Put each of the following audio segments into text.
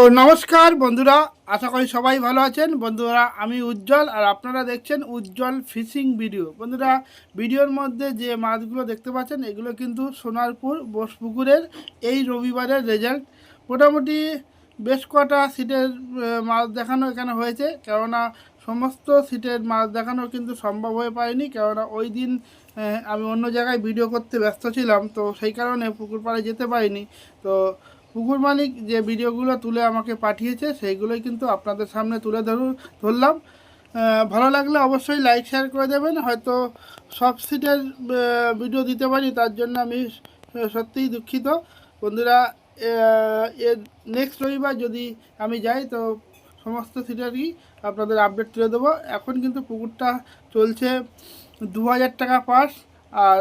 নমস্কার বন্ধুরা, আশা করি সবাই ভালো আছেন। বন্ধুরা, আমি উজ্জ্বল আর আপনারা দেখছেন উজ্জ্বল ফিশিং ভিডিও। বন্ধুরা, ভিডিওর মধ্যে যে মাছগুলো দেখতে পাচ্ছেন এগুলো কিন্তু সোনারপুর বোসপুকুরের এই রবিবারের রেজাল্ট। মোটামুটি বেশ কটা সিটের মাছ দেখানো এখানে হয়েছে, কেননা সমস্ত সিটের মাছ দেখানো কিন্তু সম্ভব হয়ে পারেনি, কেননা ওই দিন আমি অন্য জায়গায় ভিডিও করতে ব্যস্ত ছিলাম, তো সেই কারণে পুকুর পাড়ে যেতে পারিনি। তো পুকুর মালিক যে ভিডিওগুলো তুলে আমাকে পাঠিয়েছে সেইগুলোই কিন্তু আপনাদের সামনে তুলে ধরলাম। ভালো লাগলে অবশ্যই লাইক শেয়ার করে দেবেন। হয়তো সব সিটের ভিডিও দিতে পারি, তার জন্য আমি সত্যিই দুঃখিত। বন্ধুরা, এর নেক্সট রবিবার যদি আমি যাই তো সমস্ত সিটেরই আপনাদের আপডেট তুলে দেবো। এখন কিন্তু পুকুরটা চলছে 2000 টাকা পাস, আর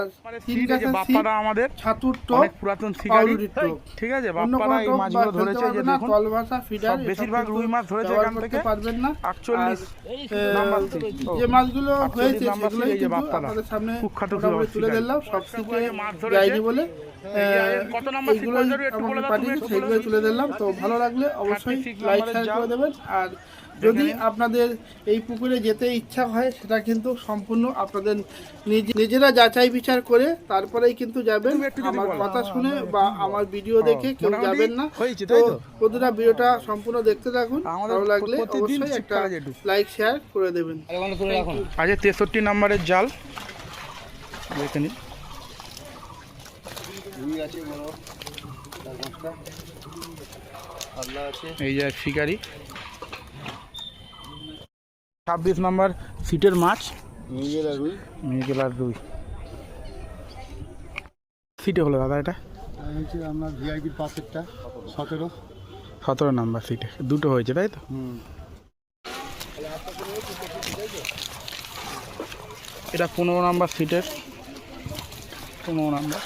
আমাদের ছাতুর টোপ, পুরাতন পাউরুটির টোপ, ঠিক আছে। বাপ্পারা এই মাছগুলো ধরেছে, যে দেখুন তলভাষা ফিডার বেশিরভাগ রুই মাছ ধরেছে, এখান থেকে পারবেন না। 48 যে মাছগুলো হয়েছে সেগুলোই কিন্তু আপনাদের সামনে তুলে দিলাম। সব থেকে যায়নি বলে এইগুলোই আমাকে পাঠিয়েছে, সেইগুলোই তুলে দিলাম। তো ভালো লাগলে অবশ্যই লাইক শেয়ার করে দেবেন। আর যদি আপনাদের এই পুকুরে যেতে ইচ্ছা হয়, সেটা কিন্তু সম্পূর্ণ আপনাদের নিজেরা যাচাই বিচার করে তারপরেই কিন্তু যাবেন। আমার কথা শুনে বা আমার ভিডিও দেখে কেউ যাবেন না। তো বন্ধুরা, ভিডিওটা সম্পূর্ণ দেখতে থাকুন। ভালো লাগলে অবশ্যই একটা লাইক শেয়ার করে দেবেন। আজ 63 নম্বরের জাল দেখে নিন। এই যে শিকারি 26 নম্বর সিটের মাছ, মিরগেলার রুই সিটে হলো দাদা। এটা আপনার ভিআইপির পাশেরটা 17 নম্বর সিটে দুটো হয়েছে, তাই তো? এটা 15 নম্বর সিটের 15 নম্বর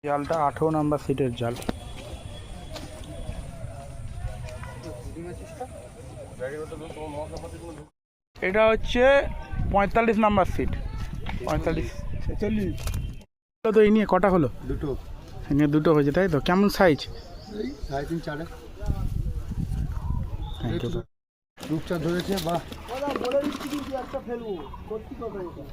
জালটা, 18 নম্বর সিটের জাল। এটা হচ্ছে 45 নম্বর সিট, 45 46। তো এই নিয়ে কটা হলো? দুটো। এই নিয়ে দুটো হয়েছে, তাই তো? কেমন সাইজ? এই 3.5 4। রূপচাঁদ ধরেছে। বাহ, বলে দিচ্ছি কিন্তু একটা ফেলবো, সত্যি কথা এটা।